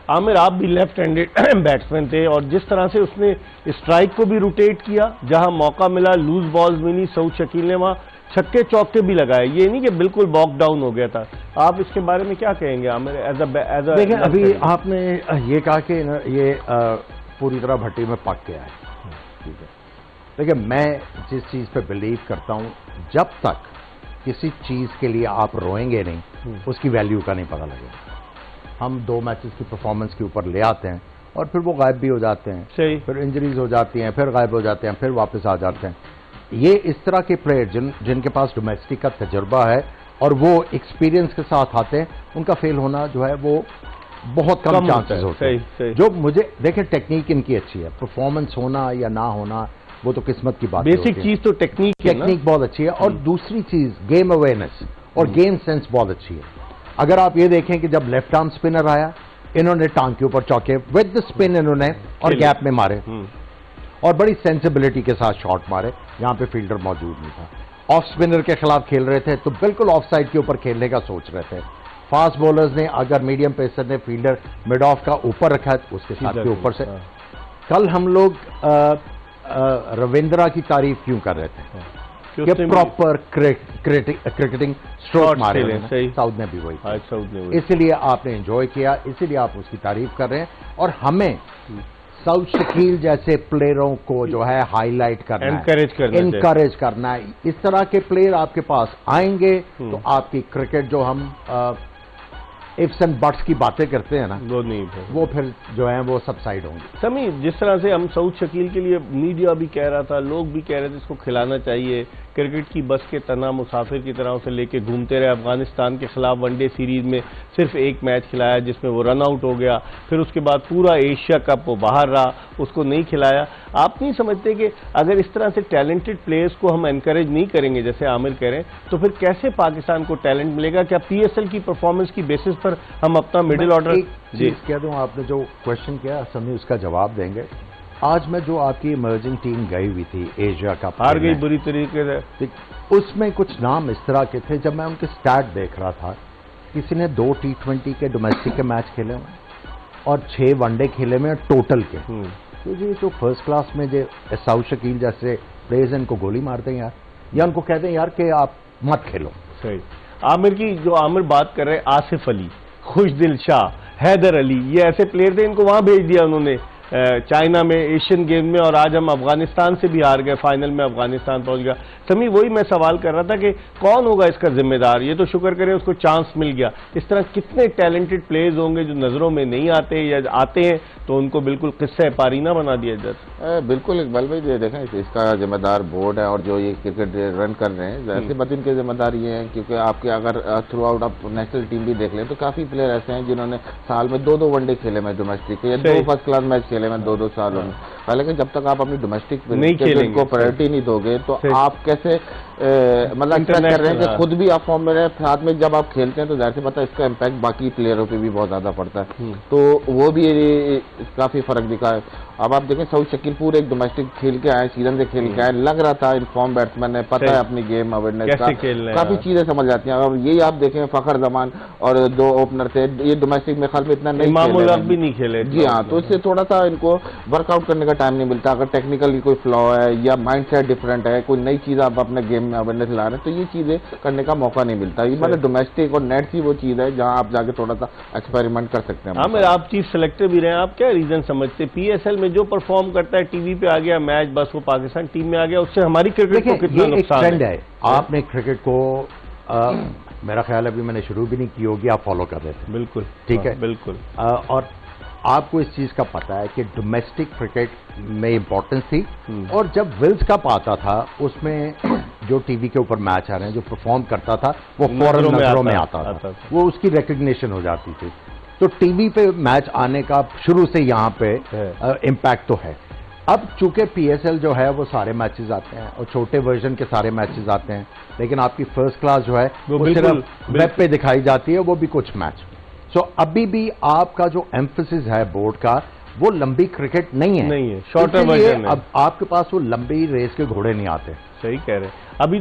आमिर, आप भी left handed batsman थे और जिस तरह से उसने स्ट्राइक को भी रोटेट किया, जहां मौका मिला लूज बॉल्स मिली, सऊद शकील ने वहां छक्के चौके भी लगाए, ये नहीं कि बिल्कुल बॉक डाउन हो गया था। आप इसके बारे में क्या कहेंगे आमिर? एज अ देखिए, अभी आपने ये कहा कि ये पूरी तरह भट्टी में पक गया है, ठीक है। देखिए, मैं जिस चीज पे बिलीव करता हूं, जब तक किसी चीज के लिए आप रोएंगे नहीं, उसकी वैल्यू का नहीं पता लगेगा। हम 2 मैचेस की परफॉर्मेंस के ऊपर ले आते हैं और फिर वो गायब भी हो जाते हैं, सही, फिर इंजरीज हो जाती हैं, फिर गायब हो जाते हैं, फिर वापस आ जाते हैं। ये इस तरह के प्लेयर जिनके पास डोमेस्टिक का तजुर्बा है और वो एक्सपीरियंस के साथ आते हैं, उनका फेल होना जो है वो बहुत कम चांसेस होते हैं। जो मुझे देखें, टेक्निक इनकी अच्छी है, परफॉर्मेंस होना या ना होना वो तो किस्मत की बात है। बेसिक चीज तो टेक्निक बहुत अच्छी है। और दूसरी चीज गेम अवेयरनेस और गेम सेंस बहुत अच्छी है। अगर आप ये देखें कि जब लेफ्ट आर्म स्पिनर आया, इन्होंने टांग के ऊपर चौके विद द स्पिन इन्होंने और गैप में मारे और बड़ी सेंसिबिलिटी के साथ शॉट मारे, यहां पे फील्डर मौजूद नहीं था। ऑफ स्पिनर के खिलाफ खेल रहे थे तो बिल्कुल ऑफ साइड के ऊपर खेलने का सोच रहे थे। फास्ट बॉलर्स ने, अगर मीडियम पेसर ने फील्डर मिड ऑफ का ऊपर रखा है तो उसके साथ के ऊपर से। कल हम लोग रविंद्रा की तारीफ क्यों कर रहे थे कि प्रॉपर क्रिकेटिंग स्ट्रोक मारे हैं। साउथ ने भी वही, इसीलिए आपने एंजॉय किया, इसीलिए आप उसकी तारीफ कर रहे हैं। और हमें सऊद शकील जैसे प्लेयरों को जो है हाईलाइट करना है, इनकरेज करना है। इस तरह के प्लेयर आपके पास आएंगे तो आपकी क्रिकेट जो हम इफ्स एंड बट्स की बातें करते हैं ना, वो फिर जो है वो सबसाइड होंगे। समी, जिस तरह से हम सऊद शकील के लिए मीडिया भी कह रहा था, लोग भी कह रहे थे इसको खिलाना चाहिए, क्रिकेट की बस के तना मुसाफिर की तरह उसे लेके घूमते रहे। अफगानिस्तान के खिलाफ वनडे सीरीज में सिर्फ 1 मैच खिलाया जिसमें वो रन आउट हो गया, फिर उसके बाद पूरा एशिया कप वो बाहर रहा, उसको नहीं खिलाया। आप नहीं समझते कि अगर इस तरह से टैलेंटेड प्लेयर्स को हम एनकरेज नहीं करेंगे, जैसे आमिर कह रहे हैं, तो फिर कैसे पाकिस्तान को टैलेंट मिलेगा? क्या पीएसएल की परफॉर्मेंस की बेसिस पर हम अपना मिडिल ऑर्डर? जी, कह दूं, आपने जो क्वेश्चन किया समी उसका जवाब देंगे। आज में जो आपकी इमर्जिंग टीम गई हुई थी एशिया कप, हार गई बुरी तरीके से। उसमें कुछ नाम इस तरह के थे, जब मैं उनके स्टैट देख रहा था, किसी ने 2 T20 के डोमेस्टिक के मैच खेले हुए और 6 वनडे खेले हुए टोटल के। तो जी, तो फर्स्ट क्लास में जो सऊद शकील जैसे प्लेयर्स इनको गोली मारते हैं यार, या उनको कहते हैं यार कि आप मत खेलो। सही। आमिर की जो आमिर बात कर रहे हैं, आसिफ अली, खुशदिल शाह, हैदर अली, ये ऐसे प्लेयर थे, इनको वहां भेज दिया उन्होंने चाइना में एशियन गेम में, और आज हम अफगानिस्तान से भी हार गए, फाइनल में अफगानिस्तान पहुंच गया। समी, वही मैं सवाल कर रहा था कि कौन होगा इसका जिम्मेदार? ये तो शुक्र करें उसको चांस मिल गया। इस तरह कितने टैलेंटेड प्लेयर्स होंगे जो नजरों में नहीं आते या आते हैं तो उनको बिल्कुल किस्सा पारीना बना दिया जाता है। बिल्कुल इकबाल भाई, देखें इसका जिम्मेदार बोर्ड है और जो ये क्रिकेट रन कर रहे हैं, जाहिर सी बात इनकी जिम्मेदार ये है, क्योंकि आपके अगर थ्रू आउट आप नेशनल टीम भी देख लें तो काफी प्लेयर ऐसे हैं जिन्होंने साल में 2-2 वनडे खेले में डोमेस्टिक या 2 फर्स्ट क्लास मैच खेले में 2-2 सालों में। हालांकि जब तक आप अपनी डोमेस्टिक को प्रायोरिटी नहीं दोगे तो आप कैसे मतलब एक्सपेक्ट कर रहे हैं कि खुद भी आप फॉर्म में रहे, साथ में जब आप खेलते हैं तो जाहिर सी बात है इसका इम्पैक्ट बाकी प्लेयरों पे भी बहुत ज्यादा पड़ता है। तो वो भी काफी फर्क दिखा है। अब आप देखें, सऊद शकील पूरे एक डोमेस्टिक खेल के आए, सीजन से खेल के आए, लग रहा था इनफॉर्म बैट्समैन है, पता है अपनी गेम अवेयरनेस का, काफी चीजें समझ जाती हैं। और यही आप देखें, फखर जमान और 2 ओपनर थे, ये डोमेस्टिक में ख्याल में इतना नहीं खेले। जी हाँ, तो इससे थोड़ा सा इनको वर्कआउट करने का टाइम नहीं मिलता। अगर टेक्निकली कोई फ्लॉ है या माइंड सेट डिफरेंट है, कोई नई चीज आप अपने गेम में अवेयरनेस ला रहे हैं, तो ये चीजें करने का मौका नहीं मिलता। ये मतलब डोमेस्टिक और नेट की वो चीज है जहां आप जाके थोड़ा सा एक्सपेरिमेंट कर सकते हैं। हाँ, आप चीफ सेलेक्टर भी रहे, आप क्या रीजन समझते? पीएसएल में जो परफॉर्म करता है, टीवी पे आ गया मैच, बस वो पाकिस्तान टीम में आ गया, उससे हमारी क्रिकेट को कितना नुकसान है? आपने क्रिकेट को मेरा ख्याल अभी मैंने शुरू भी नहीं की होगी, आप फॉलो कर रहे थे। बिल्कुल ठीक है, बिल्कुल। और आपको इस चीज का पता है कि डोमेस्टिक क्रिकेट में इंपॉर्टेंस थी, और जब विल्स कप आता था उसमें जो टीवी के ऊपर मैच आ रहे हैं, जो परफॉर्म करता था वो फौरन नजरों में आता था, वो उसकी रिकग्निशन हो जाती थी। तो टीवी पे मैच आने का शुरू से यहाँ पे इम्पैक्ट तो है। अब चूंकि पीएसएल जो है वो सारे मैचेस आते हैं और छोटे वर्जन के सारे मैचेस आते हैं, लेकिन आपकी फर्स्ट क्लास जो है वो सिर्फ वेब पे दिखाई जाती है, वो भी कुछ मैच। सो अभी भी आपका जो एम्फेसिस है बोर्ड का, वो लंबी क्रिकेट नहीं है, शॉर्टर वर्जन है। अब आपके पास वो लंबी रेस के घोड़े नहीं आते। सही कह रहे हैं। अभी तो